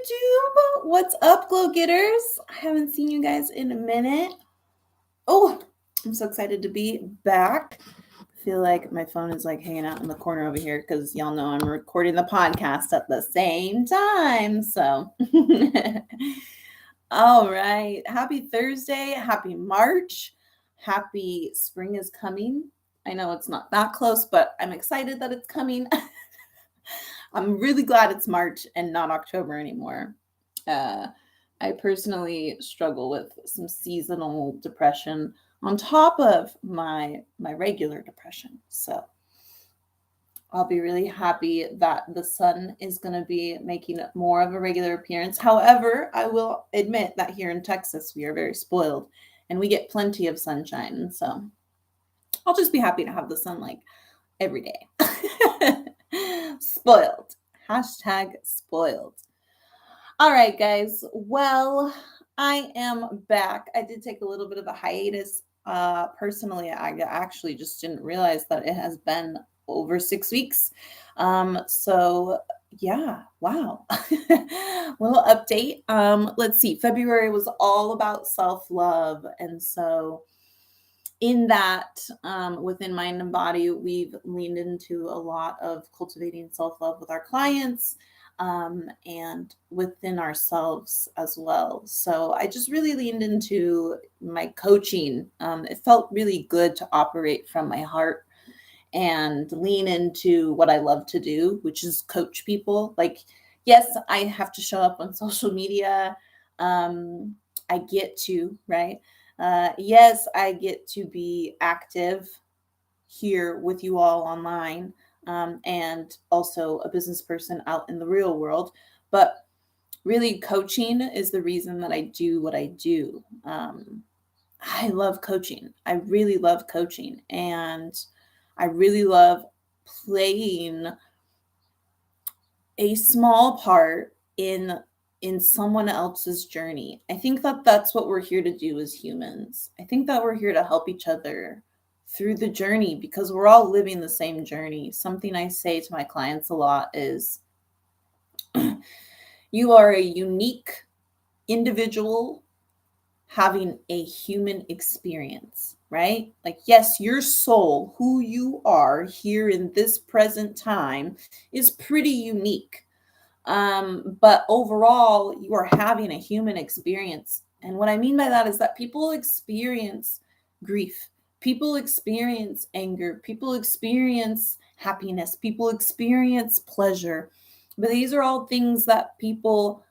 YouTube. What's up, Glow Getters? I haven't seen you guys in a minute. Oh, I'm so excited to be back. I feel like my phone is like hanging out in the corner over here because y'all know I'm recording the podcast at the same time. So, all right. Happy Thursday. Happy March. Happy spring is coming. I know it's not that close, but I'm excited that it's coming. I'm really glad it's March and not October anymore. I personally struggle with some seasonal depression on top of my regular depression. So I'll be really happy that the sun is going to be making more of a regular appearance. However, I will admit that here in Texas, we are very spoiled and we get plenty of sunshine. So I'll just be happy to have the sun like every day. Spoiled. Hashtag spoiled. All right, guys. Well, I am back. I did take a little bit of a hiatus. Personally, I actually just didn't realize that it has been over 6 weeks. So yeah, wow. Little update. Let's see. February was all about self-love. And so in that, within Mind and Body, we've leaned into a lot of cultivating self-love with our clients and within ourselves as well. So I just really leaned into my coaching. It felt really good to operate from my heart and lean into what I love to do, which is coach people. Like, yes, I have to show up on social media. I get to, right? Yes, I get to be active here with you all online and also a business person out in the real world. But really, coaching is the reason that I do what I do. I love coaching. I really love coaching. And I really love playing a small part in someone else's journey. I think that that's what we're here to do as humans. I think that we're here to help each other through the journey because we're all living the same journey. Something I say to my clients a lot is you are a unique individual having a human experience, right? Like, yes, your soul, who you are here in this present time, is pretty unique. But overall, you are having a human experience. And what I mean by that is that people experience grief, people experience anger, people experience happiness, people experience pleasure. But these are all things that people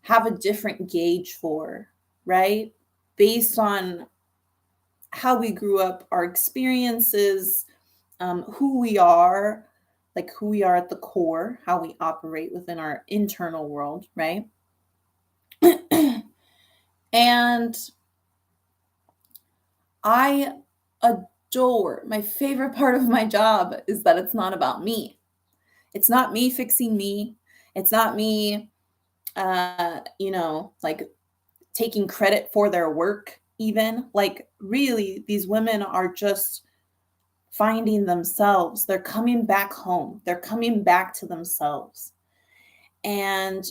have a different gauge for, right? Based on how we grew up, our experiences, who we are, like who we are at the core, how we operate within our internal world, right? And I adore, my favorite part of my job is that it's not about me. It's not me fixing me. It's not me, like taking credit for their work, even. Like, really, these women are just finding themselves. They're coming back home. They're coming back to themselves. And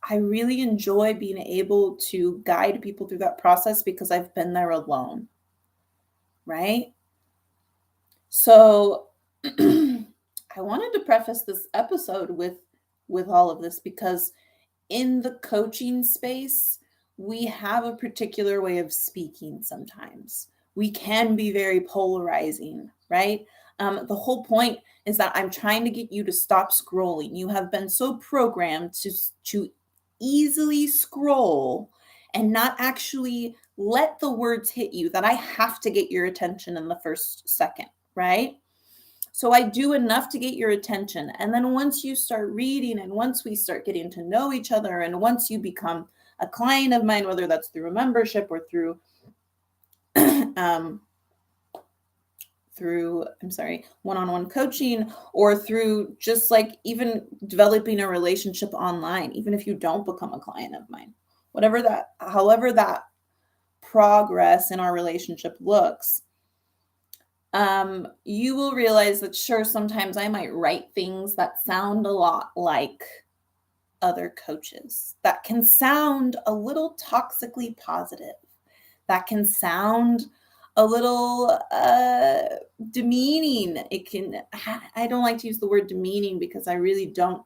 I really enjoy being able to guide people through that process because I've been there alone, right? So I wanted to preface this episode with all of this because in the coaching space, we have a particular way of speaking sometimes. We can be very polarizing, right? The whole point is that I'm trying to get you to stop scrolling. You have been so programmed to easily scroll and not actually let the words hit you that I have to get your attention in the first second, right? So I do enough to get your attention. And then once you start reading and once we start getting to know each other and once you become a client of mine, whether that's through a membership or through one-on-one coaching or through just like even developing a relationship online, even if you don't become a client of mine, however that progress in our relationship looks, you will realize that sure, sometimes I might write things that sound a lot like other coaches that can sound a little toxically positive, that can sound a little demeaning. I don't like to use the word demeaning because I really don't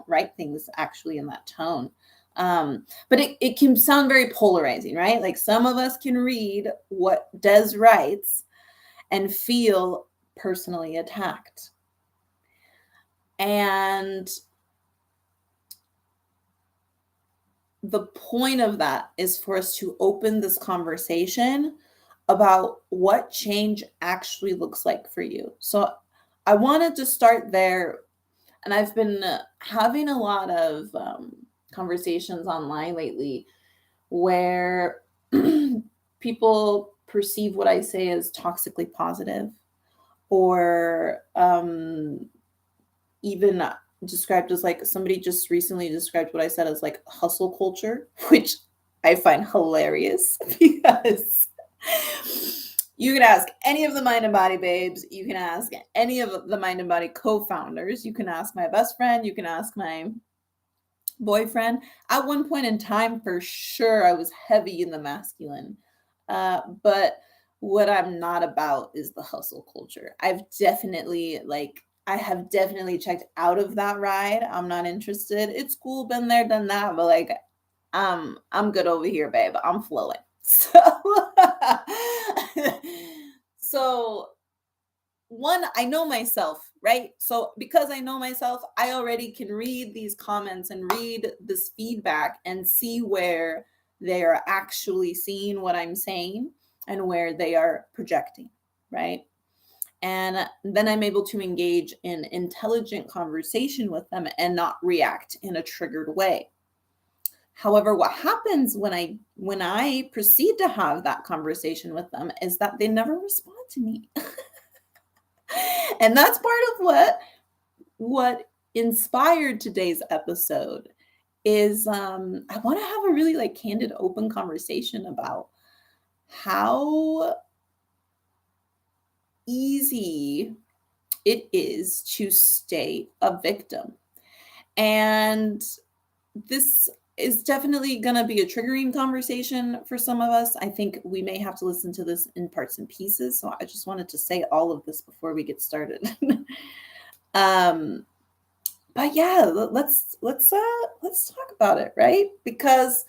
write things actually in that tone. But it can sound very polarizing, right? Like some of us can read what Des writes and feel personally attacked. And the point of that is for us to open this conversation about what change actually looks like for you. So I wanted to start there. And I've been having a lot of conversations online lately where people perceive what I say as toxically positive, or even described as like, somebody just recently described what I said as like hustle culture, which I find hilarious because you can ask any of the Mind and Body babes. You can ask any of the Mind and Body co-founders. You can ask my best friend. You can ask my boyfriend. At one point in time, for sure, I was heavy in the masculine. But what I'm not about is the hustle culture. I have definitely checked out of that ride. I'm not interested. It's cool, been there, done that, but like, I'm good over here, babe. I'm flowing. So one, I know myself, right? So because I know myself, I already can read these comments and read this feedback and see where they are actually seeing what I'm saying and where they are projecting, right? And then I'm able to engage in intelligent conversation with them and not react in a triggered way. However, what happens when I proceed to have that conversation with them is that they never respond to me. And that's part of what inspired today's episode is I want to have a really like candid, open conversation about how easy it is to stay a victim. And this is definitely going to be a triggering conversation for some of us. I think we may have to listen to this in parts and pieces. So I just wanted to say all of this before we get started. But yeah, let's talk about it, right? Because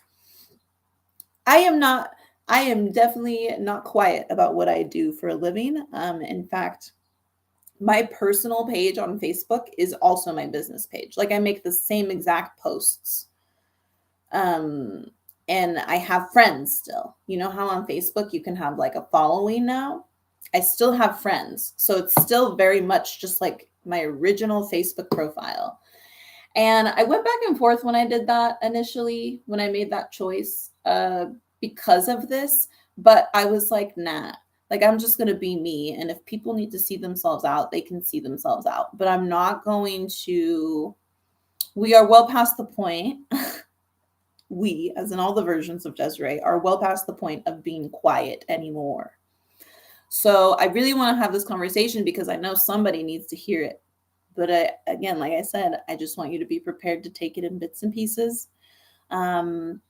I am definitely not quiet about what I do for a living. In fact, my personal page on Facebook is also my business page. Like I make the same exact posts. And I have friends still. You know how on Facebook you can have like a following now? I still have friends. So it's still very much just like my original Facebook profile. And I went back and forth when I did that initially, when I made that choice because of this. But I was like, nah, like I'm just going to be me. And if people need to see themselves out, they can see themselves out. But I'm not going to, we are well past the point. We, as in all the versions of Desiree, are well past the point of being quiet anymore. So I really want to have this conversation because I know somebody needs to hear it. But again, like I said, I just want you to be prepared to take it in bits and pieces. And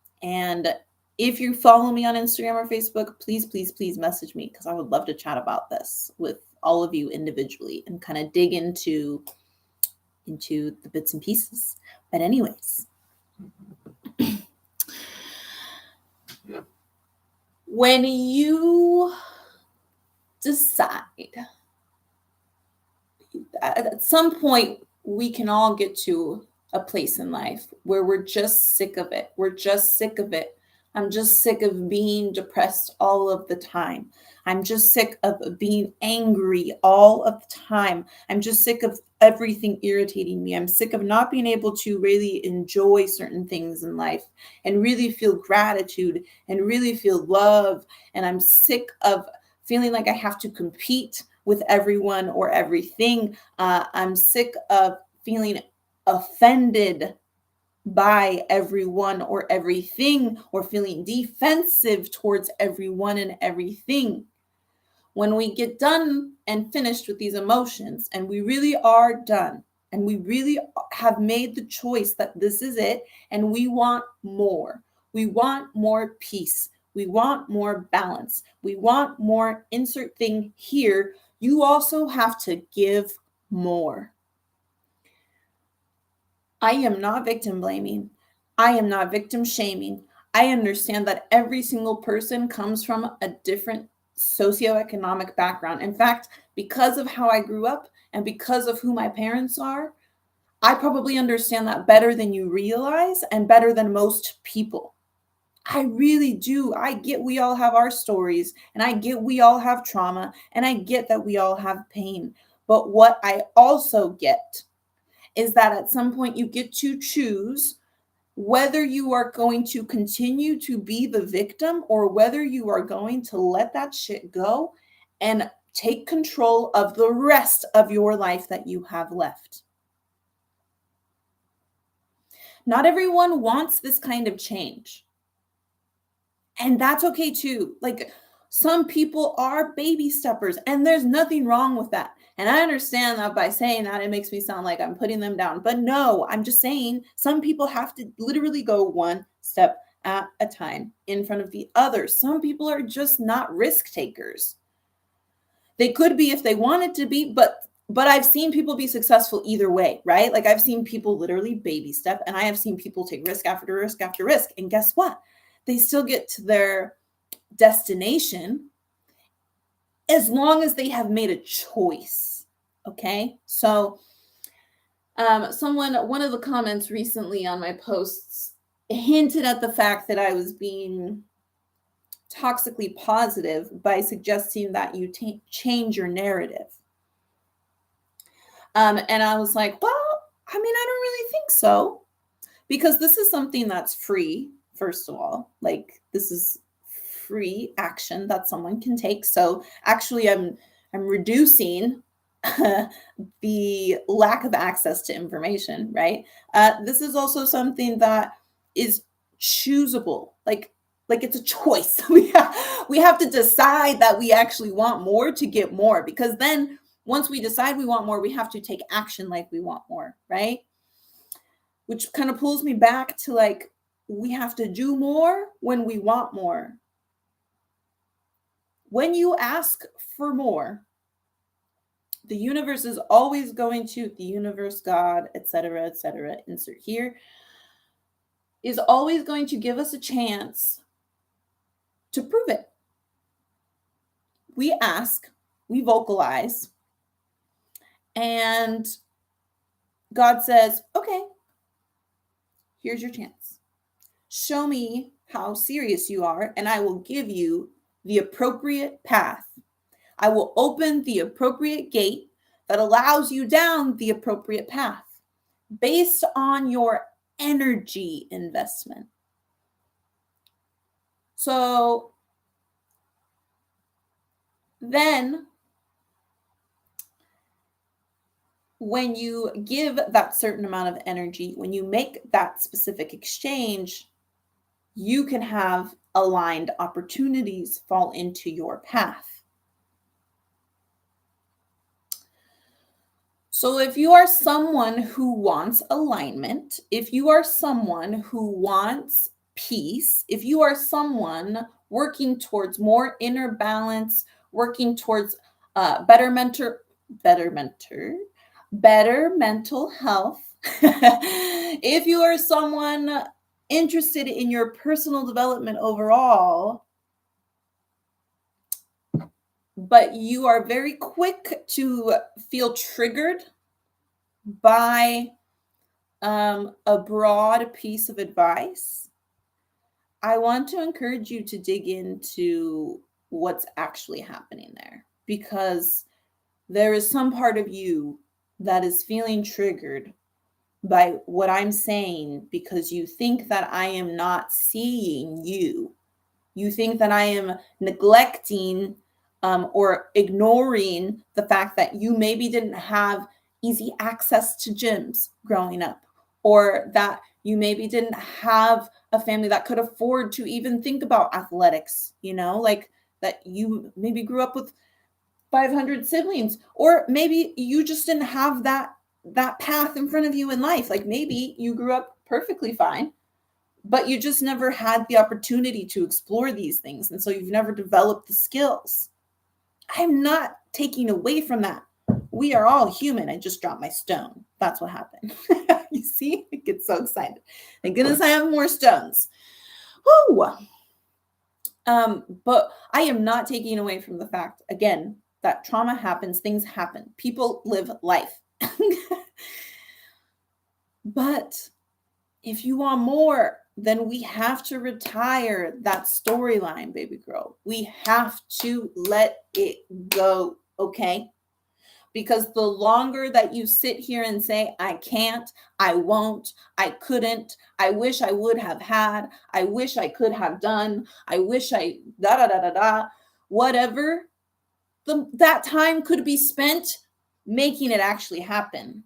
if you follow me on Instagram or Facebook, please message me because I would love to chat about this with all of you individually and kind of dig into the bits and pieces. But anyways, when you decide, at some point, we can all get to a place in life where we're just sick of it. We're just sick of it. I'm just sick of being depressed all of the time. I'm just sick of being angry all of the time. I'm just sick of everything irritating me. I'm sick of not being able to really enjoy certain things in life and really feel gratitude and really feel love. And I'm sick of feeling like I have to compete with everyone or everything. I'm sick of feeling offended by everyone or everything, or feeling defensive towards everyone and everything. When we get done and finished with these emotions, and we really are done, and we really have made the choice that this is it, and we want more. We want more peace. We want more balance. We want more insert thing here. You also have to give more. I am not victim blaming. I am not victim shaming. I understand that every single person comes from a different socioeconomic background. In fact, because of how I grew up and because of who my parents are, I probably understand that better than you realize and better than most people. I really do. I get we all have our stories, and I get we all have trauma, and I get that we all have pain. But what I also get is that at some point you get to choose whether you are going to continue to be the victim or whether you are going to let that shit go and take control of the rest of your life that you have left. Not everyone wants this kind of change. And that's okay too. Like, some people are baby steppers, and there's nothing wrong with that. And I understand that by saying that, it makes me sound like I'm putting them down. But no, I'm just saying some people have to literally go one step at a time in front of the other. Some people are just not risk takers. They could be if they wanted to be, but I've seen people be successful either way, right? Like, I've seen people literally baby step, and I have seen people take risk after risk after risk. And guess what? They still get to their destination as long as they have made a choice. Okay. So one of the comments recently on my posts hinted at the fact that I was being toxically positive by suggesting that you change your narrative. And I was like, well, I mean, I don't really think so, because this is something that's free. First of all, like, this is free action that someone can take. So actually, I'm reducing the lack of access to information, right? This is also something that is choosable. Like it's a choice. We have to decide that we actually want more to get more, because then once we decide we want more, we have to take action like we want more, right? Which kind of pulls me back to, like, we have to do more when we want more. When you ask for more, the universe is always going to, the universe, God, etc., insert here, is always going to give us a chance to prove it. We ask, we vocalize, and God says, okay, here's your chance. Show me how serious you are, and I will give you the appropriate path. I will open the appropriate gate that allows you down the appropriate path based on your energy investment. So then, when you give that certain amount of energy, when you make that specific exchange, you can have aligned opportunities fall into your path. So if you are someone who wants alignment, if you are someone who wants peace, if you are someone working towards more inner balance, working towards better mental health, if you are someone interested in your personal development overall, but you are very quick to feel triggered by a broad piece of advice, I want to encourage you to dig into what's actually happening there, because there is some part of you that is feeling triggered by what I'm saying, because you think that I am not seeing you. You think that I am neglecting or ignoring the fact that you maybe didn't have easy access to gyms growing up, or that you maybe didn't have a family that could afford to even think about athletics, like that you maybe grew up with 500 siblings, or maybe you just didn't have that that path in front of you in life. Like maybe you grew up perfectly fine, but you just never had the opportunity to explore these things. And so you've never developed the skills. I'm not taking away from that. We are all human. I just dropped my stone. That's what happened. You see, I get so excited. Thank goodness I have more stones. Woo! But I am not taking away from the fact, again, that trauma happens, things happen, people live life. But if you want more, then we have to retire that storyline, baby girl. We have to let it go, okay? Because the longer that you sit here and say, I can't, I won't, I couldn't, I wish I would have had, I wish I could have done, I wish I da da da da da, whatever, that time could be spent making it actually happen,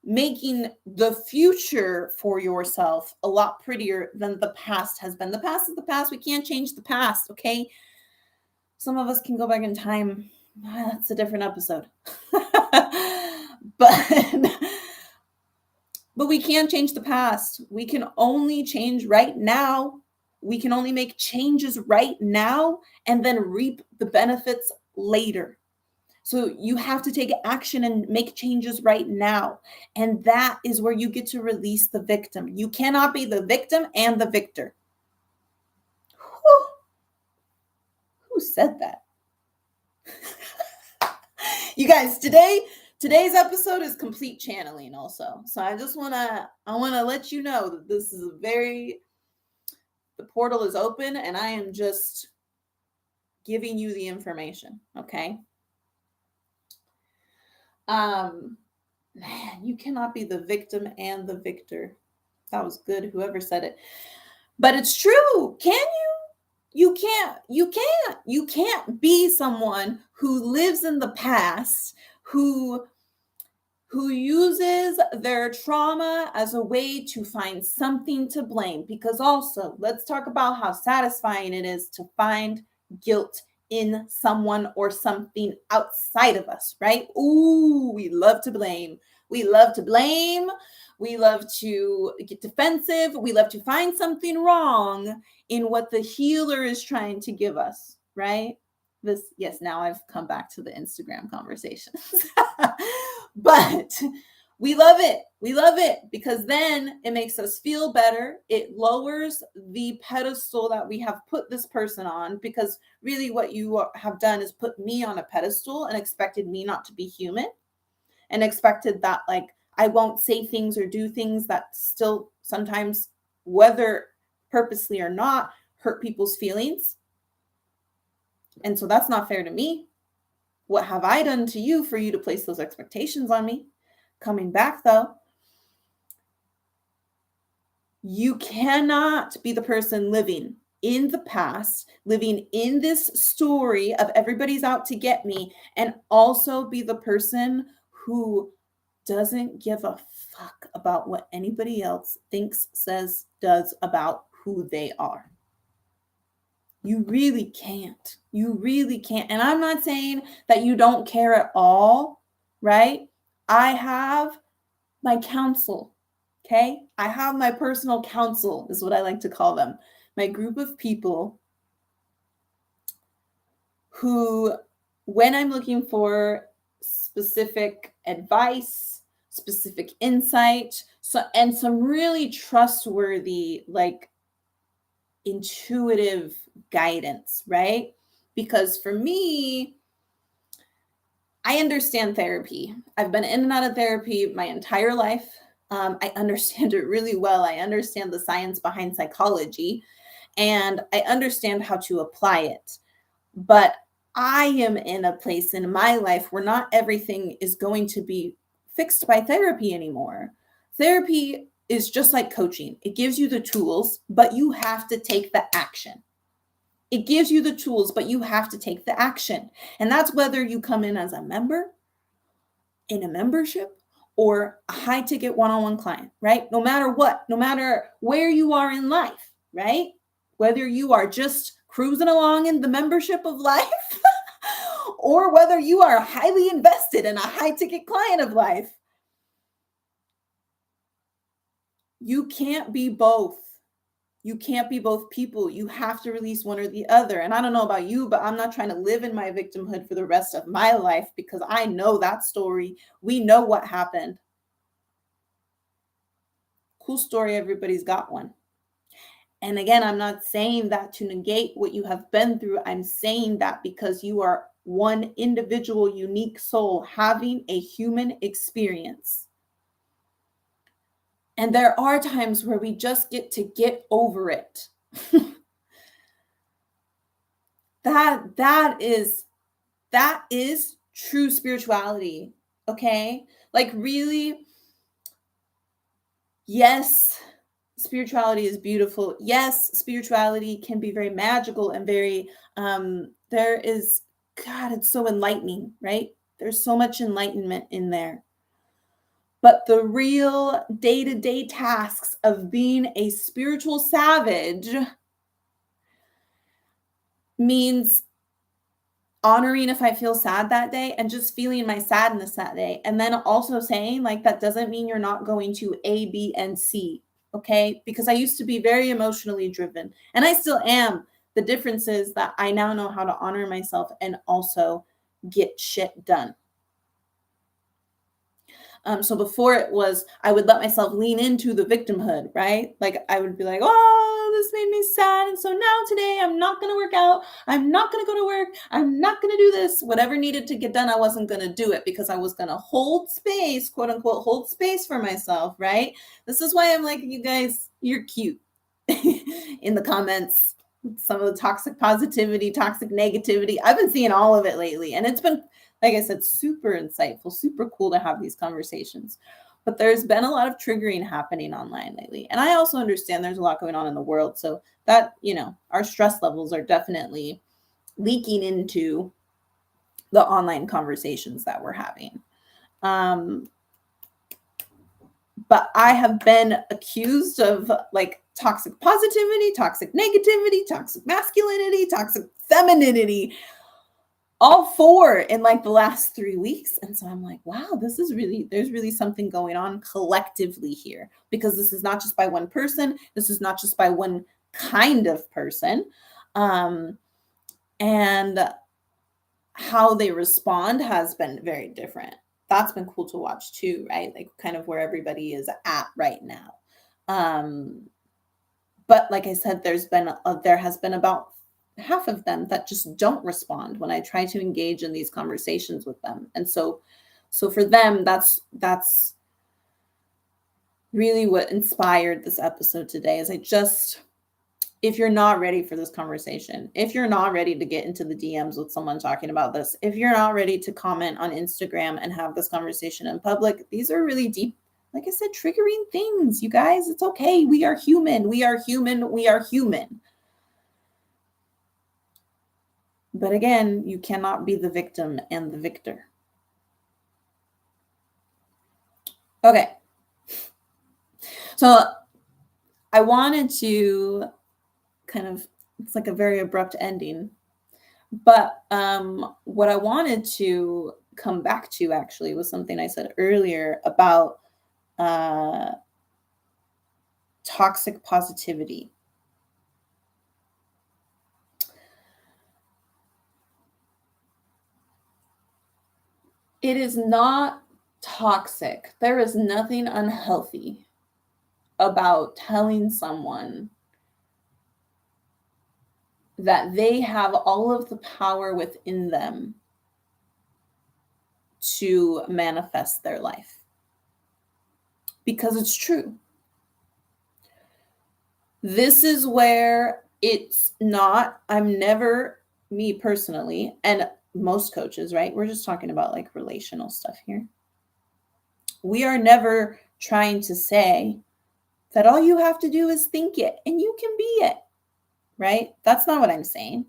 making the future for yourself a lot prettier than the past has been. The past is the past. We can't change the past, okay? Some of us can go back in time. That's a different episode. But we can't change the past. We can only change right now. We can only make changes right now and then reap the benefits later. So you have to take action and make changes right now. And that is where you get to release the victim. You cannot be the victim and the victor. Who said that? You guys, today's episode is complete channeling also. So I want to let you know that this is the portal is open and I am just giving you the information, okay? Man, you cannot be the victim and the victor. That was good, whoever said it. But it's true. Can you? You can't be someone who lives in the past, who uses their trauma as a way to find something to blame. Because also, let's talk about how satisfying it is to find guilt in someone or something outside of us, right? Ooh, we love to blame. We love to blame. We love to get defensive. We love to find something wrong in what the healer is trying to give us, right? Yes, now I've come back to the Instagram conversations. But we love it. We love it because then it makes us feel better. It lowers the pedestal that we have put this person on, because really what you have done is put me on a pedestal and expected me not to be human, and expected that like I won't say things or do things that still sometimes, whether purposely or not, hurt people's feelings. And so that's not fair to me. What have I done to you for you to place those expectations on me? Coming back though, you cannot be the person living in the past, living in this story of everybody's out to get me, and also be the person who doesn't give a fuck about what anybody else thinks, says, does about who they are. You really can't. You really can't. And I'm not saying that you don't care at all, right? I have my counsel, okay? I have my personal counsel, is what I like to call them. My group of people who, when I'm looking for specific advice, specific insight, and some really trustworthy, like intuitive guidance, right? Because for me, I understand therapy. I've been in and out of therapy my entire life. I understand it really well. I understand the science behind psychology, and I understand how to apply it. But I am in a place in my life where not everything is going to be fixed by therapy anymore. Therapy is just like coaching. It gives you the tools, but you have to take the action. It gives you the tools, but you have to take the action. And that's whether you come in as a member, in a membership, or a high ticket one-on-one client, right? No matter what, no matter where you are in life, right? Whether you are just cruising along in the membership of life, or whether you are highly invested in a high ticket client of life, You can't be both. You can't be both people. You have to release one or the other. And I don't know about you, but I'm not trying to live in my victimhood for the rest of my life because I know that story. We know what happened. Cool story. Everybody's got one. And again, I'm not saying that to negate what you have been through. I'm saying that because you are one individual, unique soul having a human experience. And there are times where we just get to get over it. that is true spirituality. Okay? Like really, yes, spirituality is beautiful. Yes, spirituality can be very magical and very there is God, it's so enlightening, right? There's so much enlightenment in there. But the real day-to-day tasks of being a spiritual savage means honoring if I feel sad that day and just feeling my sadness that day. And then also saying, like, that doesn't mean you're not going to A, B, and C. Okay. Because I used to be very emotionally driven and I still am. The difference is that I now know how to honor myself and also get shit done. So before it was, I would let myself lean into the victimhood, right? Like I would be like, oh, this made me sad. And so now today I'm not going to work out. I'm not going to go to work. I'm not going to do this. Whatever needed to get done, I wasn't going to do it because I was going to hold space, quote unquote, hold space for myself, right? This is why I'm like, you guys, you're cute. In the comments, some of the toxic positivity, toxic negativity. I've been seeing all of it lately. And it's been, like I said, super insightful, super cool to have these conversations. But there's been a lot of triggering happening online lately. And I also understand there's a lot going on in the world. So that, our stress levels are definitely leaking into the online conversations that we're having. But I have been accused of like toxic positivity, toxic negativity, toxic masculinity, toxic femininity, all four in like the last 3 weeks. And so I'm like, wow, there's really something going on collectively here because this is not just by one person. This is not just by one kind of person. And how they respond has been very different. That's been cool to watch too, right? Like kind of where everybody is at right now. But like I said, there has been about half of them that just don't respond when I try to engage in these conversations with them. And so for them, that's really what inspired this episode today is if you're not ready for this conversation, if you're not ready to get into the DMs with someone talking about this, if you're not ready to comment on Instagram and have this conversation in public, these are really deep, like I said, triggering things, you guys. It's okay. We are human. We are human. We are human. But again, you cannot be the victim and the victor. Okay. So I wanted to it's like a very abrupt ending. But what I wanted to come back to actually was something I said earlier about toxic positivity. It is not toxic. There is nothing unhealthy about telling someone that they have all of the power within them to manifest their life. Because it's true. This is where it's not, I'm never, me personally, and most coaches, right? We're just talking about like relational stuff here. We are never trying to say that all you have to do is think it and you can be it, right? That's not what I'm saying.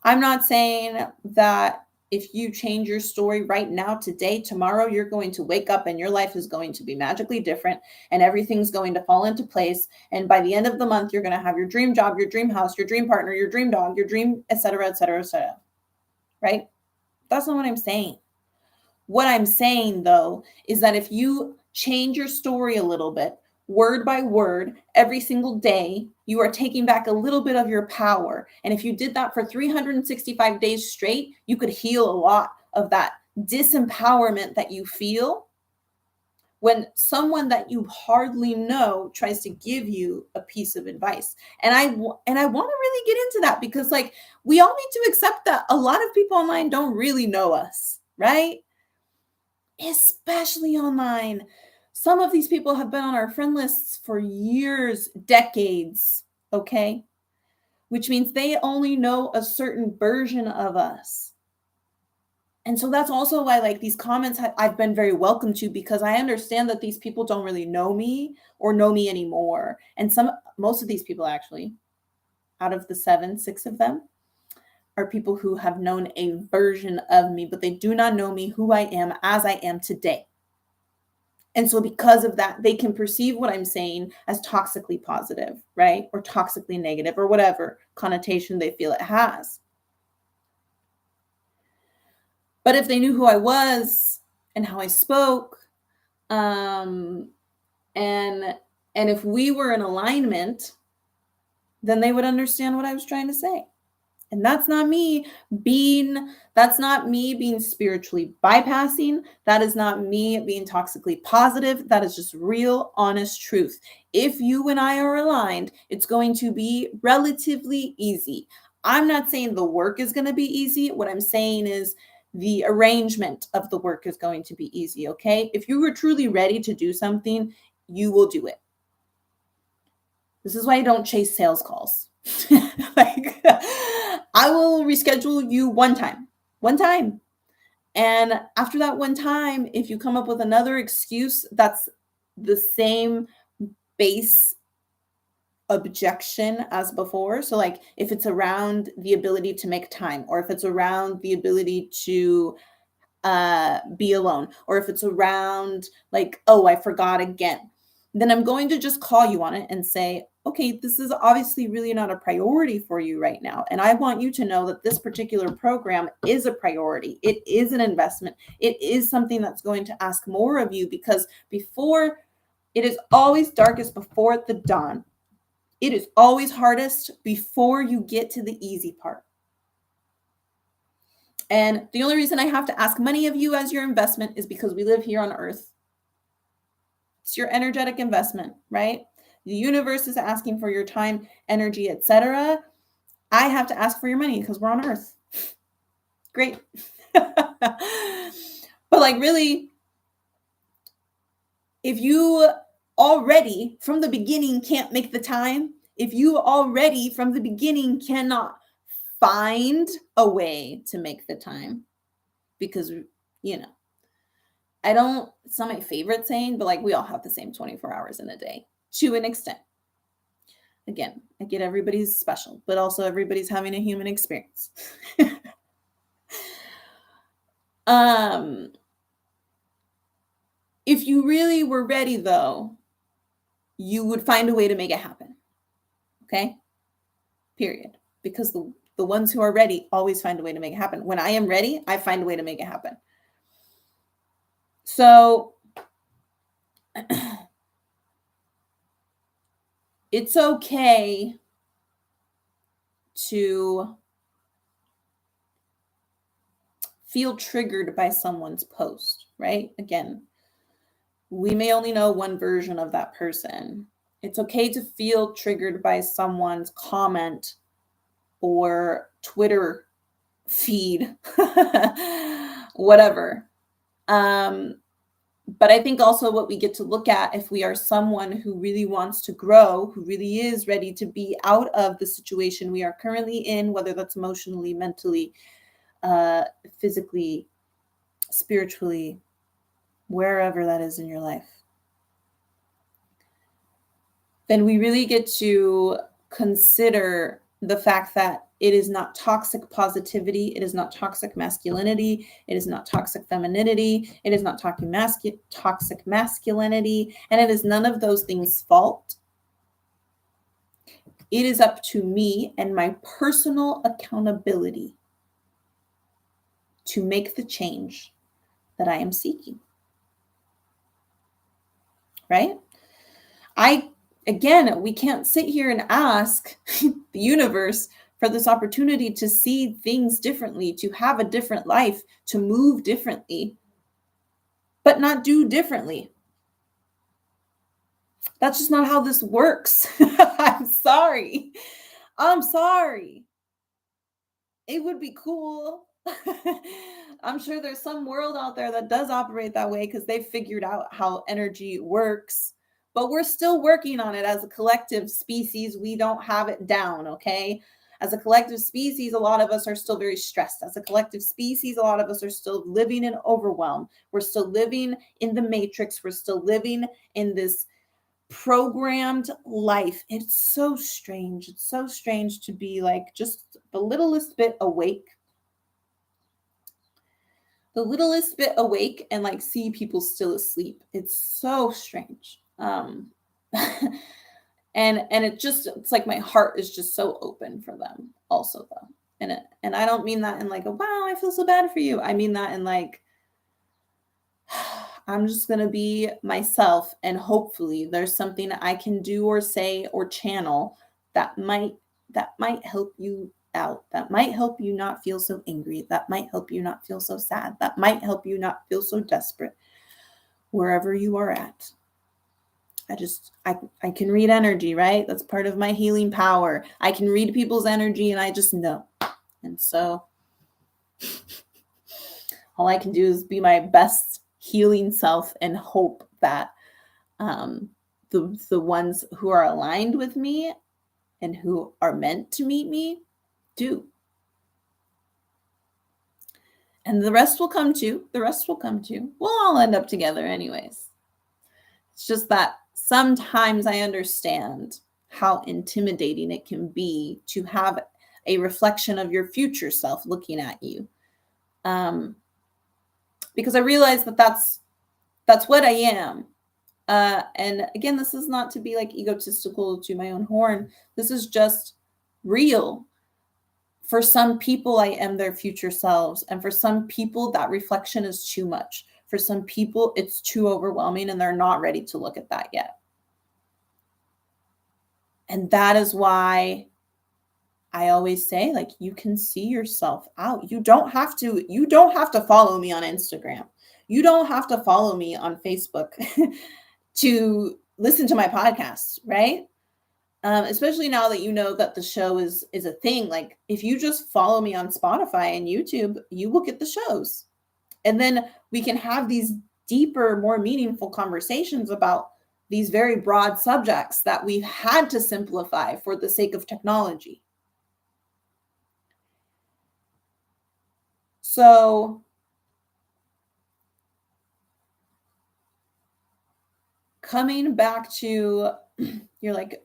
I'm not saying that if you change your story right now, today, tomorrow, you're going to wake up and your life is going to be magically different and everything's going to fall into place. And by the end of the month, you're going to have your dream job, your dream house, your dream partner, your dream dog, your dream, et cetera, et cetera, et cetera. Right? That's not what I'm saying. What I'm saying, though, is that if you change your story a little bit, word by word, every single day, you are taking back a little bit of your power. And if you did that for 365 days straight, you could heal a lot of that disempowerment that you feel when someone that you hardly know tries to give you a piece of advice. And I want to really get into that, because like, we all need to accept that a lot of people online don't really know us, right? Especially online. Some of these people have been on our friend lists for years, decades, okay? Which means they only know a certain version of us. And so that's also why, like, these comments I've been very welcome to, because I understand that these people don't really know me or know me anymore. And most of these people, actually, out of the 6 of them, are people who have known a version of me, but they do not know me who I am as I am today. And so because of that, they can perceive what I'm saying as toxically positive, right? Or toxically negative, or whatever connotation they feel it has. But if they knew who I was and how I spoke, and if we were in alignment, then they would understand what I was trying to say. And that's not me being spiritually bypassing. That is not me being toxically positive. That is just real, honest truth. If you and I are aligned, it's going to be relatively easy. I'm not saying the work is going to be easy. What I'm saying is the arrangement of the work is going to be easy, okay? If you were truly ready to do something, you will do it. This is why I don't chase sales calls. Like, I will reschedule you one time. And after that one time, if you come up with another excuse that's the same base objection as before, so like if it's around the ability to make time, or if it's around the ability to be alone, or if it's around like, oh, I forgot again, then I'm going to just call you on it and say, okay, this is obviously really not a priority for you right now. And I want you to know that this particular program is a priority. It is an investment. It is something that's going to ask more of you, because before, it is always darkest before the dawn. It is always hardest before you get to the easy part. And the only reason I have to ask money of you as your investment is because we live here on Earth. It's your energetic investment, right? The universe is asking for your time, energy, etc. I have to ask for your money because we're on Earth. Great. But like, really, if you already from the beginning can't make the time, if you already from the beginning cannot find a way to make the time, because, you know, it's not my favorite saying, but like, we all have the same 24 hours in a day to an extent. Again, I get everybody's special, but also everybody's having a human experience. If you really were ready, though, you would find a way to make it happen. Okay? Period. Because the ones who are ready always find a way to make it happen. When I am ready, I find a way to make it happen. So it's okay to feel triggered by someone's post, right? Again, we may only know one version of that person. It's okay to feel triggered by someone's comment or Twitter feed, whatever. But I think also what we get to look at, if we are someone who really wants to grow, who really is ready to be out of the situation we are currently in, whether that's emotionally, mentally, physically, spiritually, wherever that is in your life, then we really get to consider the fact that it is not toxic positivity, it is not toxic masculinity, it is not toxic femininity, it is not toxic masculinity, and it is none of those things' fault. It is up to me and my personal accountability to make the change that I am seeking. Right? Again, we can't sit here and ask the universe for this opportunity to see things differently, to have a different life, to move differently, but not do differently. That's just not how this works. I'm sorry. I'm sorry. It would be cool. I'm sure there's some world out there that does operate that way because they've figured out how energy works. But we're still working on it as a collective species. We don't have it down, okay? As a collective species, a lot of us are still very stressed. As a collective species, a lot of us are still living in overwhelm. We're still living in the matrix. We're still living in this programmed life. It's so strange. It's so strange to be like just the littlest bit awake. The littlest bit awake and like see people still asleep. It's so strange. And it's like my heart is just so open for them also though. And I don't mean that in like a wow, I feel so bad for you. I mean that in like I'm just going to be myself and hopefully there's something I can do or say or channel that might help you out. That might help you not feel so angry. That might help you not feel so sad. That might help you not feel so desperate wherever you are at. I can read energy, right? That's part of my healing power. I can read people's energy and I just know. And so all I can do is be my best healing self and hope that the ones who are aligned with me and who are meant to meet me do. And the rest will come too. The rest will come too. We'll all end up together anyways. It's just that sometimes I understand how intimidating it can be to have a reflection of your future self looking at you. Because I realize that that's what I am. And again, this is not to be like egotistical to my own horn. This is just real. For some people, I am their future selves. And for some people, that reflection is too much. For some people, it's too overwhelming and they're not ready to look at that yet. And that is why I always say, like, you can see yourself out. You don't have to follow me on Instagram. You don't have to follow me on Facebook to listen to my podcast, right? Especially now that you know that the show is a thing. Like, if you just follow me on Spotify and YouTube, you will get the shows. And then we can have these deeper, more meaningful conversations about these very broad subjects that we've had to simplify for the sake of technology. So coming back to, you're like,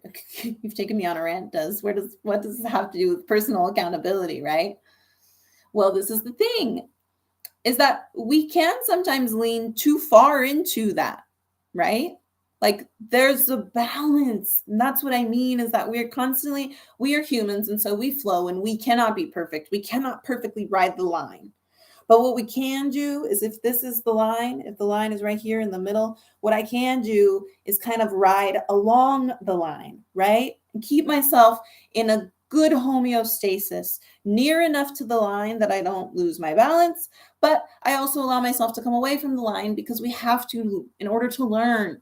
you've taken me on a rant, what does this have to do with personal accountability, right? Well, this is the thing, is that we can sometimes lean too far into that, right? Like there's a balance. And that's what I mean, is that we are humans. And so we flow and we cannot be perfect. We cannot perfectly ride the line. But what we can do is, if this is the line, if the line is right here in the middle, what I can do is kind of ride along the line, right? And keep myself in a good homeostasis, near enough to the line that I don't lose my balance, but I also allow myself to come away from the line because we have to in order to learn.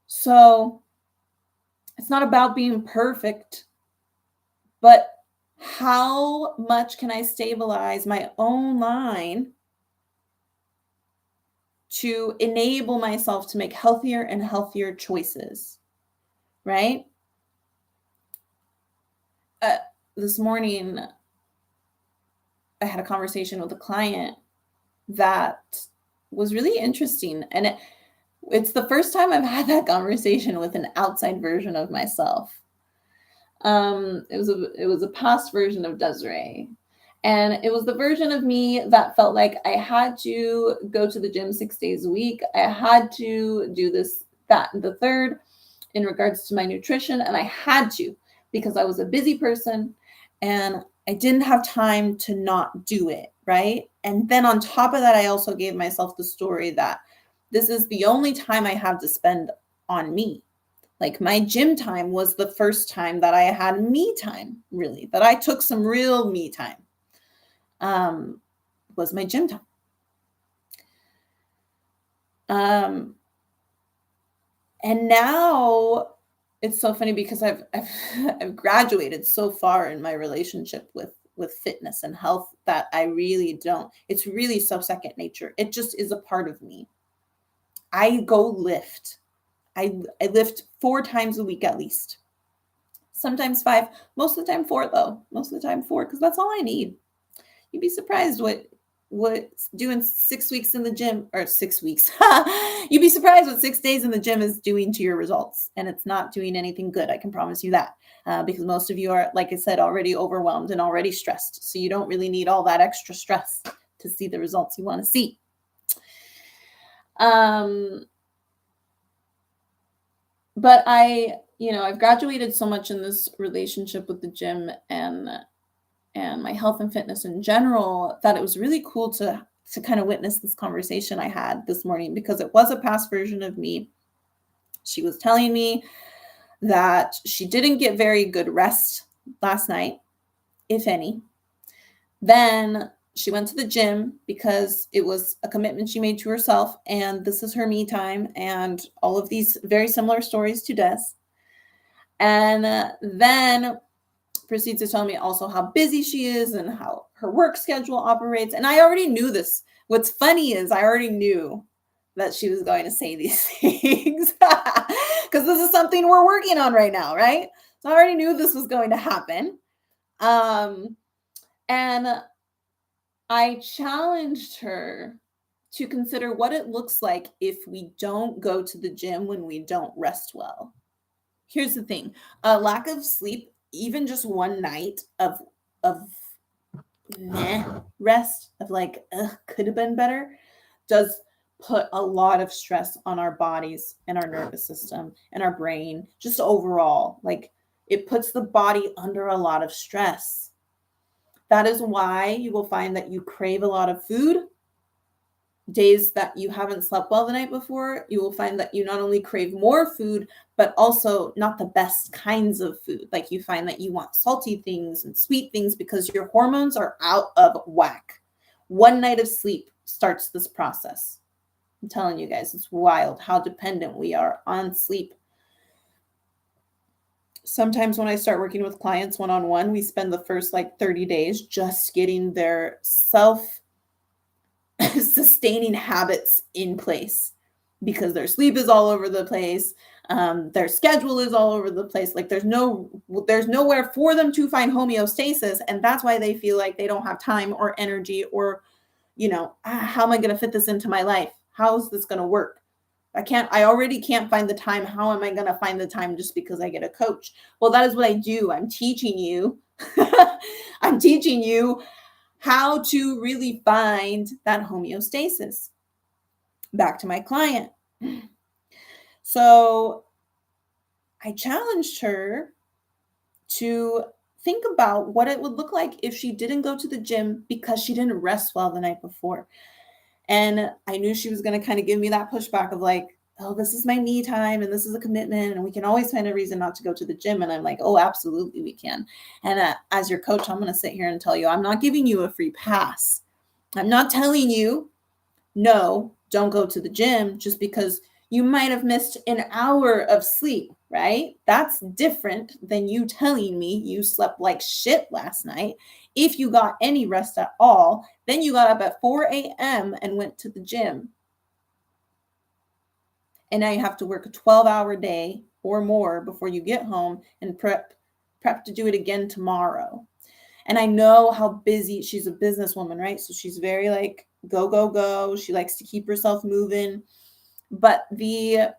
So it's not about being perfect, but how much can I stabilize my own line to enable myself to make healthier and healthier choices, right? This morning, I had a conversation with a client that was really interesting. And it's the first time I've had that conversation with an outside version of myself. It was a past version of Desiree. And it was the version of me that felt like I had to go to the gym 6 days a week. I had to do this, that, and the third in regards to my nutrition. And I had to, because I was a busy person and I didn't have time to not do it, right? And then on top of that, I also gave myself the story that This is the only time I have to spend on me. Like my gym time was the first time that I had me time, really, that I took some real me time. Was my gym time. And now it's so funny because I've graduated so far in my relationship with fitness and health that I really don't. It's really so second nature. It just is a part of me. I go lift. I lift 4 times a week at least. Sometimes 5, most of the time 4 though. Most of the time 4 because that's all I need. You'd be surprised what doing 6 weeks in the gym, or 6 weeks. You'd be surprised what 6 days in the gym is doing to your results, and it's not doing anything good. I can promise you that, because most of you are, like I said, already overwhelmed and already stressed. So you don't really need all that extra stress to see the results you want to see. But I've graduated so much in this relationship with the gym and my health and fitness in general that it was really cool to kind of witness this conversation I had this morning, because it was a past version of me. She was telling me that she didn't get very good rest last night, if any. Then she went to the gym because it was a commitment she made to herself, and this is her me time, and all of these very similar stories to Des. And then proceeds to tell me also how busy she is and how her work schedule operates. And I already knew this. What's funny is I already knew that she was going to say these things because this is something we're working on right now, right? So I already knew this was going to happen. And I challenged her to consider what it looks like if we don't go to the gym when we don't rest well. Here's the thing, a lack of sleep, even just one night of rest, of like, could have been better, does put a lot of stress on our bodies and our nervous system and our brain, just overall. Like, it puts the body under a lot of stress. That is why you will find that you crave a lot of food. Days that you haven't slept well the night before, you will find that you not only crave more food, but also not the best kinds of food. Like, you find that you want salty things and sweet things because your hormones are out of whack. One night of sleep starts this process. I'm telling you guys, it's wild how dependent we are on sleep. Sometimes when I start working with clients one-on-one, we spend the first 30 days just getting their sustaining habits in place, because their sleep is all over the place. Their schedule is all over the place. Like, there's nowhere for them to find homeostasis. And that's why they feel like they don't have time or energy or, how am I going to fit this into my life? How is this going to work? I already can't find the time. How am I going to find the time just because I get a coach? Well, that is what I do. I'm teaching you. I'm teaching you how to really find that homeostasis. Back to my client. So I challenged her to think about what it would look like if she didn't go to the gym because she didn't rest well the night before. And I knew she was going to kind of give me that pushback of like, oh, this is my me time and this is a commitment and we can always find a reason not to go to the gym. And I'm like, oh, absolutely we can. And as your coach, I'm going to sit here and tell you, I'm not giving you a free pass. I'm not telling you, no, don't go to the gym just because you might have missed an hour of sleep, right? That's different than you telling me you slept like shit last night. If you got any rest at all, then you got up at 4 a.m. and went to the gym. And now you have to work a 12-hour day or more before you get home and prep to do it again tomorrow. And I know how busy, she's a businesswoman, right? So she's very like, go, go, go. She likes to keep herself moving. But the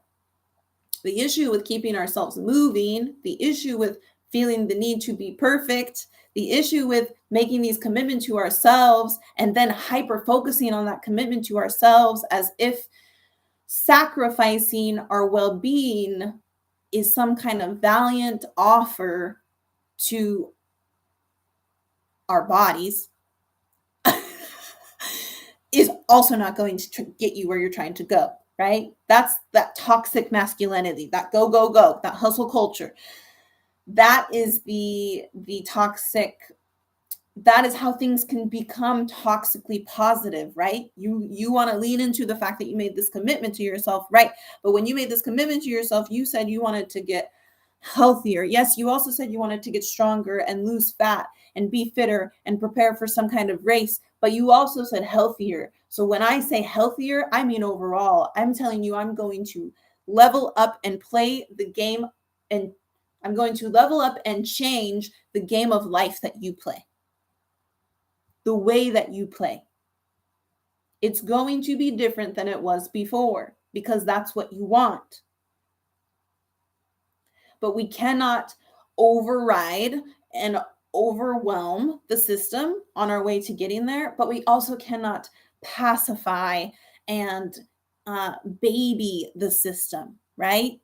issue with keeping ourselves moving, the issue with feeling the need to be perfect, the issue with making these commitments to ourselves and then hyper-focusing on that commitment to ourselves as if sacrificing our well-being is some kind of valiant offer to our bodies is also not going to get you where you're trying to go. right? That's that toxic masculinity, that go, go, go, that hustle culture. That is the toxic, that is how things can become toxically positive, right? You want to lean into the fact that you made this commitment to yourself, right? But when you made this commitment to yourself, you said you wanted to get healthier. Yes, you also said you wanted to get stronger and lose fat and be fitter and prepare for some kind of race, but you also said healthier. So when I say healthier, I mean overall. I'm telling you, I'm going to level up and play the game, and I'm going to level up and change the game of life that you play, the way that you play. It's going to be different than it was before because that's what you want. But we cannot override and overwhelm the system on our way to getting there, but we also cannot pacify and baby the system, right?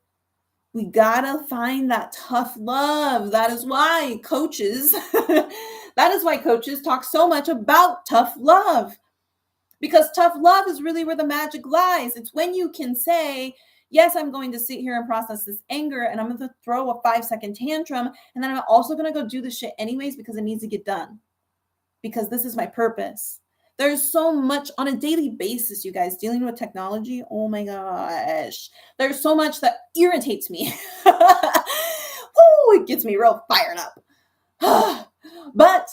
We gotta find that tough love. That is why coaches, that is why coaches talk so much about tough love, because tough love is really where the magic lies. It's when you can say, yes, I'm going to sit here and process this anger and I'm going to throw a 5-second tantrum. And then I'm also going to go do the shit anyways because it needs to get done, because this is my purpose. There's so much on a daily basis, you guys, dealing with technology. Oh my gosh. There's so much that irritates me. It gets me real fired up. But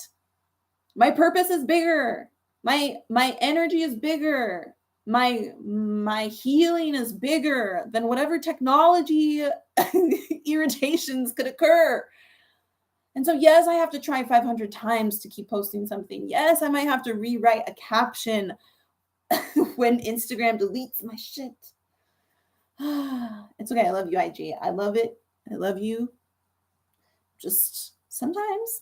my purpose is bigger. My energy is bigger. My healing is bigger than whatever technology irritations could occur. And so, yes, I have to try 500 times to keep posting something. Yes, I might have to rewrite a caption when Instagram deletes my shit. It's okay. I love you, IG. I love it. I love you. Just sometimes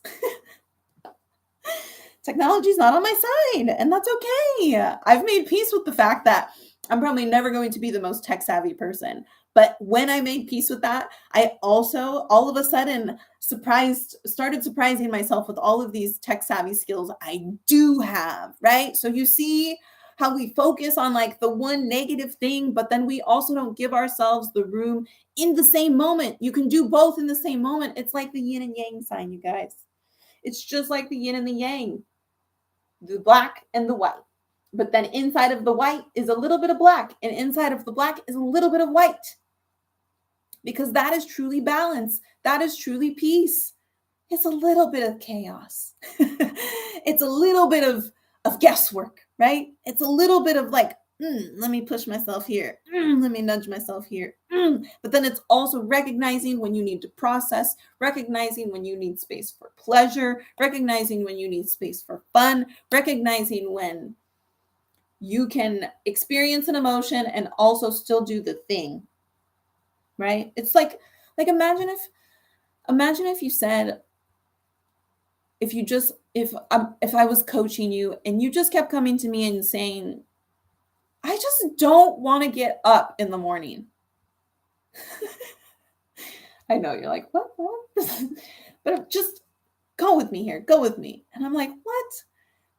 technology is not on my side, and that's okay. I've made peace with the fact that I'm probably never going to be the most tech savvy person. But when I made peace with that, I also all of a sudden started surprising myself with all of these tech savvy skills I do have, right? So you see how we focus on like the one negative thing, but then we also don't give ourselves the room in the same moment. You can do both in the same moment. It's like the yin and yang sign, you guys. It's just like the yin and the yang, the black and the white. But then inside of the white is a little bit of black, and inside of the black is a little bit of white. Because that is truly balance. That is truly peace. It's a little bit of chaos. It's a little bit of guesswork, right? It's a little bit of like, let me push myself here. Let me nudge myself here. But then it's also recognizing when you need to process, recognizing when you need space for pleasure, recognizing when you need space for fun, recognizing when you can experience an emotion and also still do the thing, right? It's like imagine if you said, if I was coaching you and you just kept coming to me and saying, I just don't want to get up in the morning. I know you're like, what? But just go with me here. Go with me. And I'm like, what?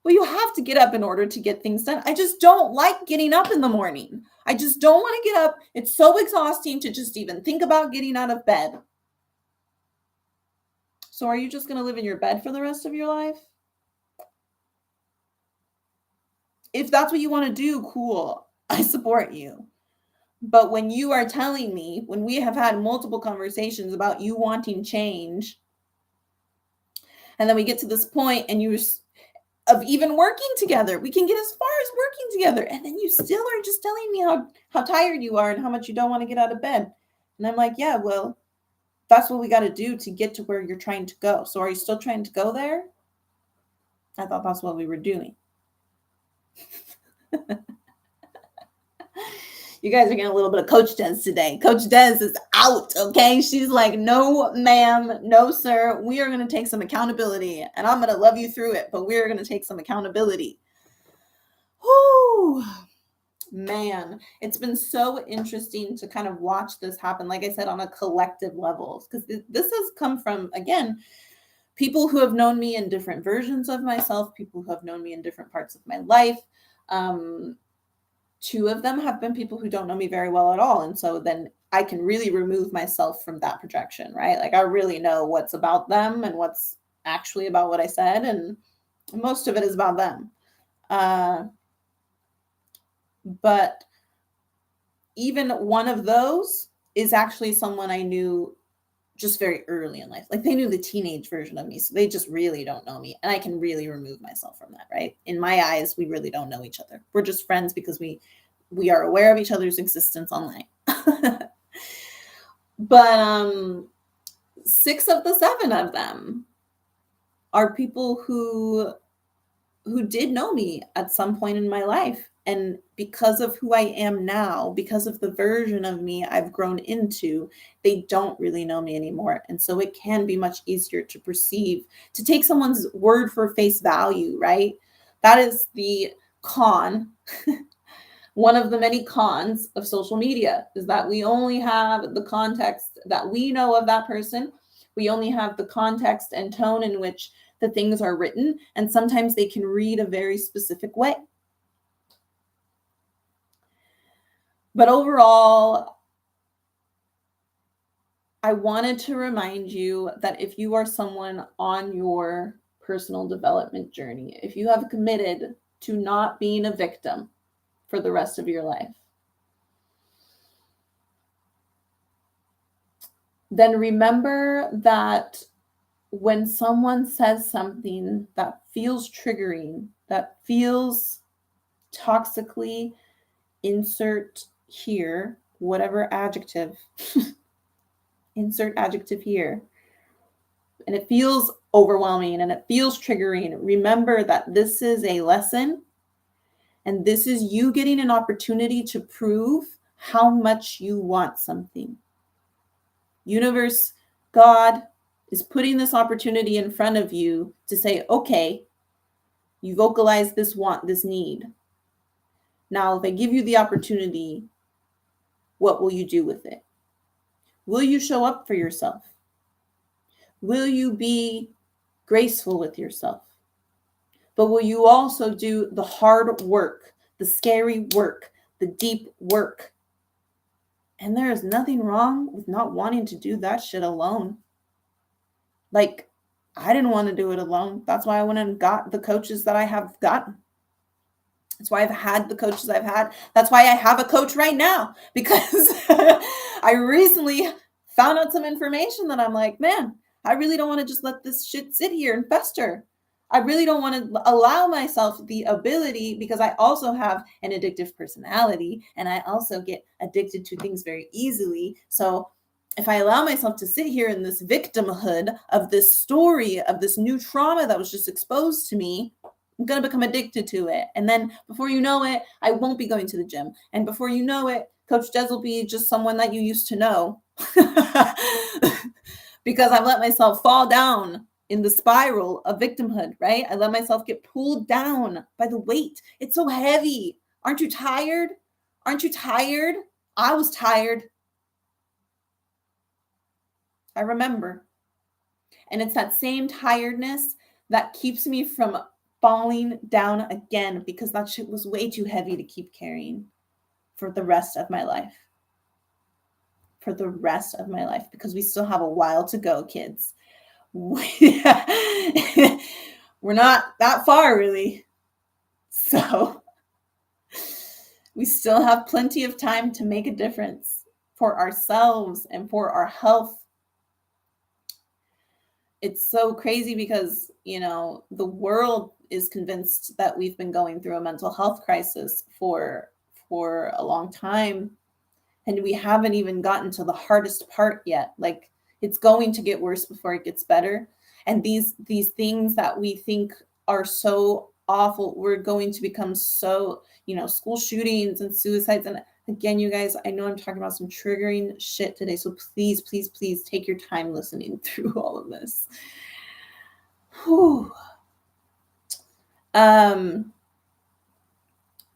Well, you have to get up in order to get things done. I just don't like getting up in the morning. I just don't want to get up. It's so exhausting to just even think about getting out of bed. So are you just going to live in your bed for the rest of your life? If that's what you want to do, cool. I support you. But when you are telling me, when we have had multiple conversations about you wanting change, and then we get to this point and you of even working together, we can get as far as working together, and then you still are just telling me how tired you are and how much you don't want to get out of bed. And I'm like, yeah, well, that's what we got to do to get to where you're trying to go. So are you still trying to go there? I thought that's what we were doing. You guys are getting a little bit of Coach Des today. Coach Des is out, okay? She's like, no, ma'am, no, sir. We are going to take some accountability, and I'm going to love you through it, but we're going to take some accountability. Whoo, man. It's been so interesting to kind of watch this happen, like I said, on a collective level, because this has come from, again, people who have known me in different versions of myself, people who have known me in different parts of my life, 2 of them have been people who don't know me very well at all. And so then I can really remove myself from that projection, right? Like I really know what's about them and what's actually about what I said. And most of it is about them. But even one of those is actually someone I knew just very early in life. Like they knew the teenage version of me. So they just really don't know me. And I can really remove myself from that, right? In my eyes, we really don't know each other. We're just friends because we are aware of each other's existence online. But 6 of the 7 of them are people who did know me at some point in my life. And because of who I am now, because of the version of me I've grown into, they don't really know me anymore. And so it can be much easier to perceive, to take someone's word for face value, right? That is the con. One of the many cons of social media is that we only have the context that we know of that person. We only have the context and tone in which the things are written, and sometimes they can read a very specific way. But overall, I wanted to remind you that if you are someone on your personal development journey, if you have committed to not being a victim for the rest of your life, then remember that when someone says something that feels triggering, that feels toxically, insert here, whatever adjective, insert adjective here, and it feels overwhelming and it feels triggering, remember that this is a lesson and this is you getting an opportunity to prove how much you want something. Universe, God is putting this opportunity in front of you to say, okay, you vocalize this want, this need. Now, if I give you the opportunity, what will you do with it? Will you show up for yourself? Will you be graceful with yourself? But will you also do the hard work, the scary work, the deep work? And there is nothing wrong with not wanting to do that shit alone. Like, I didn't want to do it alone. That's why I went and got the coaches that I have gotten. That's why I've had the coaches I've had. That's why I have a coach right now, because I recently found out some information that I'm like, man, I really don't want to just let this shit sit here and fester. I really don't want to allow myself the ability, because I also have an addictive personality and I also get addicted to things very easily. So if I allow myself to sit here in this victimhood of this story, of this new trauma that was just exposed to me, I'm going to become addicted to it. And then before you know it, I won't be going to the gym. And before you know it, Coach Des will be just someone that you used to know because I've let myself fall down in the spiral of victimhood, right? I let myself get pulled down by the weight. It's so heavy. Aren't you tired? Aren't you tired? I was tired. I remember. And it's that same tiredness that keeps me from falling down again, because that shit was way too heavy to keep carrying for the rest of my life. For the rest of my life, because we still have a while to go, kids. We're not that far, really. So we still have plenty of time to make a difference for ourselves and for our health. It's so crazy because, the world is convinced that we've been going through a mental health crisis for a long time. And we haven't even gotten to the hardest part yet. Like, it's going to get worse before it gets better. And these things that we think are so awful, we're going to become so, school shootings and suicides. And again, you guys, I know I'm talking about some triggering shit today. So please, please, please take your time listening through all of this. Whew.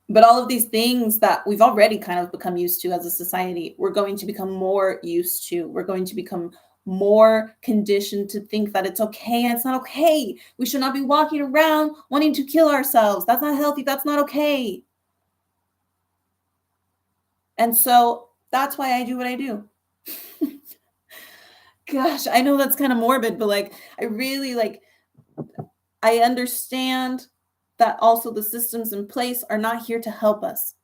But all of these things that we've already kind of become used to as a society, we're going to become more used to. We're going to become more conditioned to think that it's okay and it's not okay. We should not be walking around wanting to kill ourselves. That's not healthy. That's not okay. And so that's why I do what I do. Gosh, I know that's kind of morbid, but like I really like I understand that also the systems in place are not here to help us.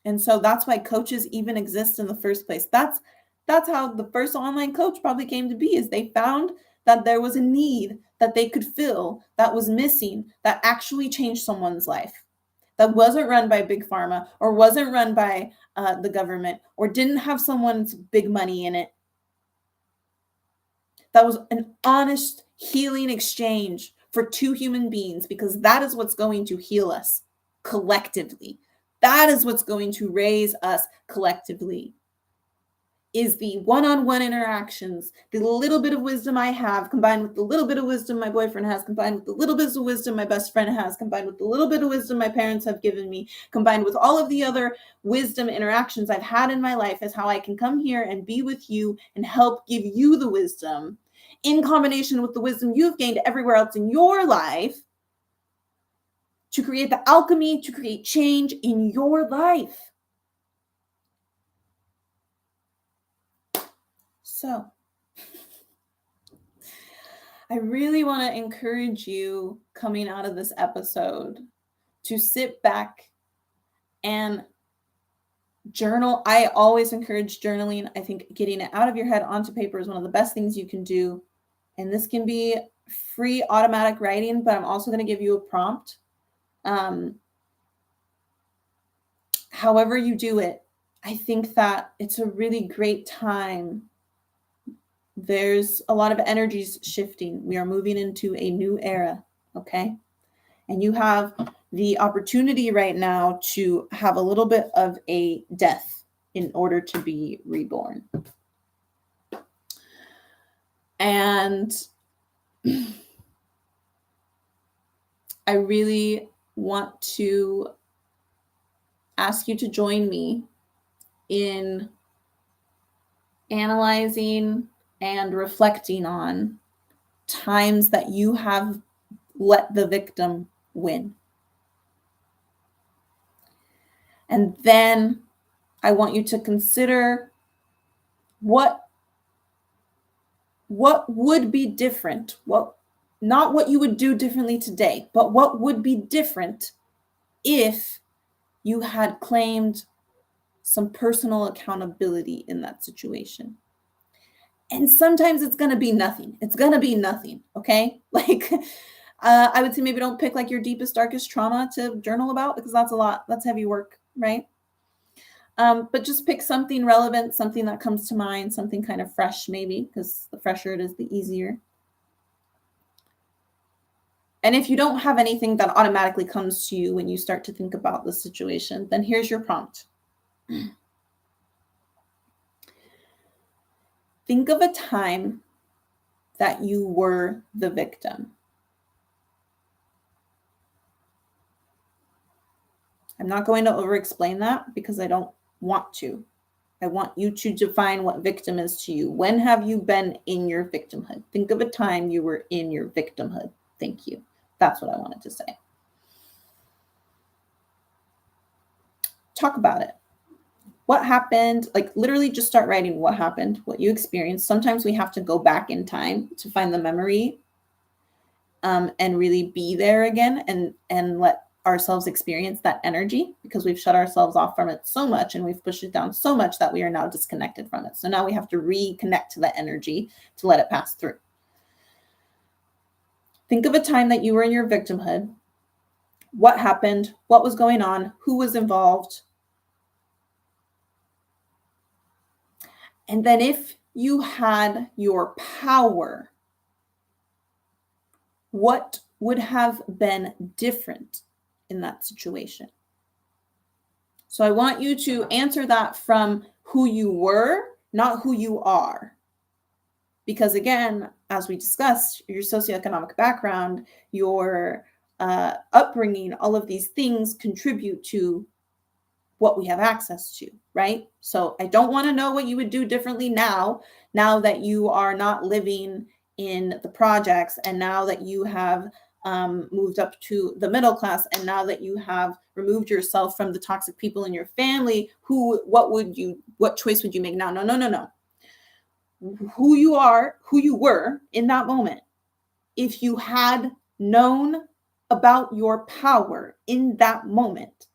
And so that's why coaches even exist in the first place. That's how the first online coach probably came to be, is they found that there was a need that they could fill that was missing, that actually changed someone's life, that wasn't run by big pharma or wasn't run by the government or didn't have someone's big money in it. That was an honest healing exchange for two human beings, because that is what's going to heal us collectively. That is what's going to raise us collectively, is the one-on-one interactions, the little bit of wisdom I have combined with the little bit of wisdom my boyfriend has, combined with the little bit of wisdom my best friend has, combined with the little bit of wisdom my parents have given me, combined with all of the other wisdom interactions I've had in my life, is how I can come here and be with you and help give you the wisdom in combination with the wisdom you've gained everywhere else in your life to create the alchemy, to create change in your life. So I really want to encourage you, coming out of this episode, to sit back and journal. I always encourage journaling. I think getting it out of your head onto paper is one of the best things you can do. And this can be free automatic writing, but I'm also going to give you a prompt. However you do it, I think that it's a really great time. There's a lot of energies shifting. We are moving into a new era, okay? And you have the opportunity right now to have a little bit of a death in order to be reborn. And I really want to ask you to join me in analyzing and reflecting on times that you have let the victim win. And then I want you to consider what would be different, not what you would do differently today, but what would be different if you had claimed some personal accountability in that situation. And sometimes it's going to be nothing. It's going to be nothing. Okay. Like, I would say maybe don't pick like your deepest, darkest trauma to journal about, because that's a lot. That's heavy work. Right. But just pick something relevant, something that comes to mind, something kind of fresh, maybe, because the fresher it is, the easier. And if you don't have anything that automatically comes to you when you start to think about the situation, then here's your prompt. Think of a time that you were the victim. I'm not going to over-explain that because I don't want to. I want you to define what victim is to you. When have you been in your victimhood? Think of a time you were in your victimhood. Thank you. That's what I wanted to say. Talk about it. What happened? Like, literally just start writing what happened, what you experienced. Sometimes we have to go back in time to find the memory and really be there again and let ourselves experience that energy, because we've shut ourselves off from it so much and we've pushed it down so much that we are now disconnected from it. So now we have to reconnect to that energy to let it pass through. Think of a time that you were in your victimhood. What happened? What was going on? Who was involved? And then if you had your power, what would have been different in that situation? So I want you to answer that from who you were, not who you are. Because again, as we discussed, your socioeconomic background, your upbringing, all of these things contribute to what we have access to, right? So I don't want to know what you would do differently now that you are not living in the projects, and now that you have moved up to the middle class, and now that you have removed yourself from the toxic people in your family, what choice would you make now? No. Who you were in that moment, if you had known about your power in that moment,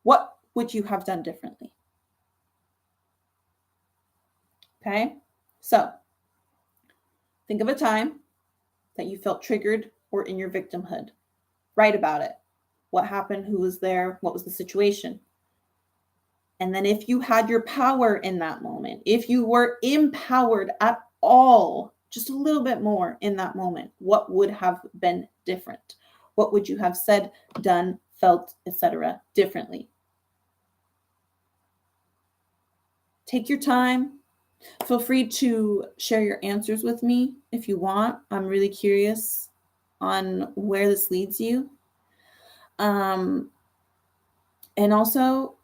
what would you have done differently? Okay, so think of a time that you felt triggered or in your victimhood. Write about it. What happened? Who was there? What was the situation? And then if you had your power in that moment, if you were empowered at all, just a little bit more in that moment, what would have been different? What would you have said, done, felt, etc. differently? Take your time. Feel free to share your answers with me if you want. I'm really curious on where this leads you. And also,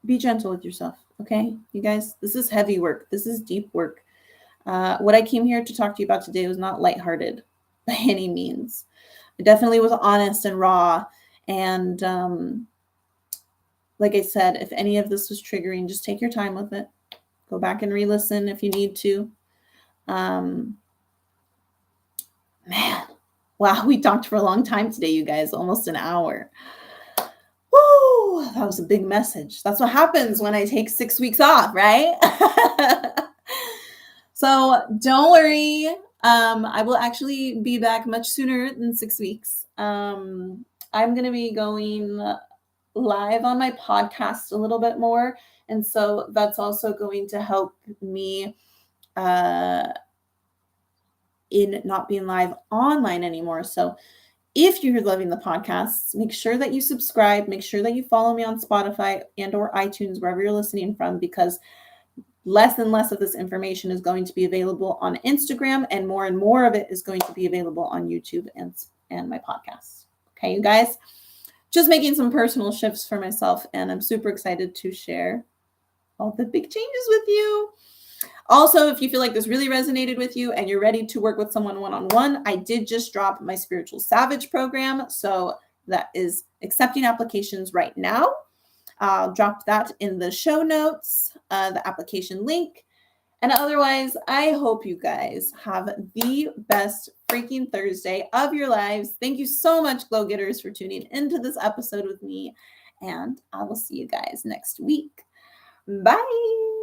be gentle with yourself, okay? You guys, this is heavy work. This is deep work. What I came here to talk to you about today was not lighthearted by any means. It definitely was honest and raw. And like I said, if any of this was triggering, just take your time with it. Go back and re-listen if you need to. Man, wow, we talked for a long time today, you guys, almost an hour. Woo, that was a big message. That's what happens when I take 6 weeks off, right? So don't worry. I will actually be back much sooner than 6 weeks. I'm going to be going live on my podcast a little bit more. And so that's also going to help me in not being live online anymore. So if you're loving the podcasts, make sure that you subscribe, make sure that you follow me on Spotify and or iTunes, wherever you're listening from, because less and less of this information is going to be available on Instagram, and more of it is going to be available on YouTube and my podcast. Okay, you guys, just making some personal shifts for myself, and I'm super excited to share all the big changes with you. Also, if you feel like this really resonated with you and you're ready to work with someone one-on-one, I did just drop my Spiritual Savage program. So that is accepting applications right now. I'll drop that in the show notes, the application link. And otherwise, I hope you guys have the best freaking Thursday of your lives. Thank you so much, Glow Getters, for tuning into this episode with me. And I will see you guys next week. Bye.